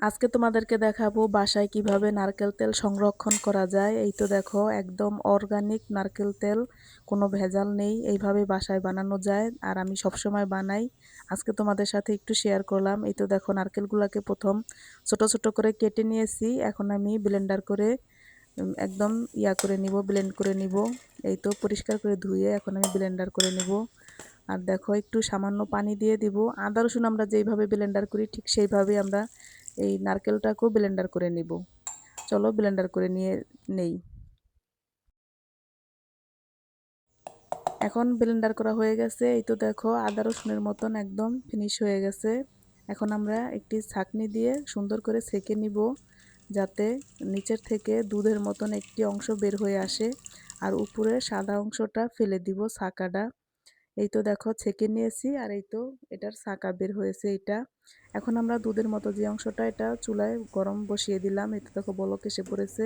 আজকে তোমাদেরকে দেখাবো বাসায় কিভাবে নারকেল তেল সংরক্ষণ করা যায়। এই তো দেখো, একদম অর্গানিক নারকেল তেল, কোনো ভেজাল নেই। এইভাবে বাসায় বানানো যায় আর আমি সবসময় বানাই। আজকে তোমাদের সাথে একটু শেয়ার করলাম। এই তো দেখো, নারকেলগুলোকে প্রথম ছোট ছোট করে কেটে নিয়েছি। এখন আমি ব্লেন্ডার করে একদম করে নিব, ব্লেন্ড করে নিব। এই তো পরিষ্কার করে ধুয়ে এখন আমি ব্লেন্ডার করে নিব। আর দেখো, একটু সামান্য পানি দিয়ে দিব। আদা রসুন আমরা যেইভাবে ব্লেন্ডার করি ঠিক সেইভাবে আমরা এই নারকেলটাকেও ব্লেন্ডার করে নিব। চলো ব্লেন্ডার করে নিয়ে নেই। এখন ব্লেন্ডার করা হয়ে গেছে। এই তো দেখো, আদা রসুনের মতন একদম ফিনিশ হয়ে গেছে। এখন আমরা একটি ছাঁকনি দিয়ে সুন্দর করে ছেঁকে নিব, যাতে নিচের থেকে দুধের মতন একটি অংশ বের হয়ে আসে আর উপরে সাদা অংশটা ফেলে দিব, ছাকাটা। এই তো দেখো, ছেঁকে নিয়েছি আর এই তো এটার ছাকা বের হয়েছে এটা। এখন আমরা দুধের মতো যে অংশটা, এটা চুলায় গরম বসিয়ে দিলাম। এই তো দেখো, বলক এসে পড়েছে।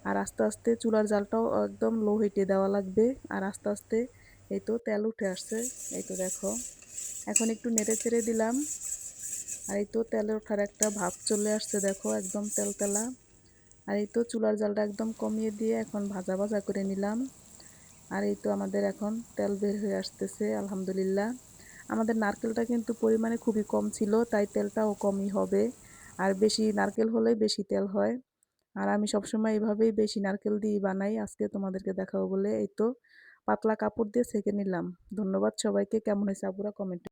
আর আস্তে আস্তে চুলার জালটাও একদম লো হিটে দেওয়া লাগবে। আর আস্তে আস্তে এই তো তেল উঠে আসছে। এই তো দেখো, এখন একটু নেড়ে চেড়ে দিলাম। আর এই তো তেলে ওঠার একটা ভাব চলে আসছে, দেখো একদম তেলতেলা। আর এই তো চুলার জালটা একদম কমিয়ে দিয়ে এখন ভাজা ভাজা করে নিলাম। আর এই তো আমাদের এখন তেল বের হয়ে আসতেছে, আলহামদুলিল্লাহ। আমাদের নারকেলটা কিন্তু পরিমাণে খুবই কম ছিল, তাই তেলটাও কমই হবে। আর বেশি নারকেল হলে বেশি তেল হয়। আর আমি সবসময় এইভাবেই বেশি নারকেল দিয়ে বানাই। আজকে তোমাদেরকে দেখাবো বলে এই তো পাতলা কাপড় দিয়ে ছেঁকে নিলাম। ধন্যবাদ সবাইকে। কেমন হয়েছে আপুরা কমেন্ট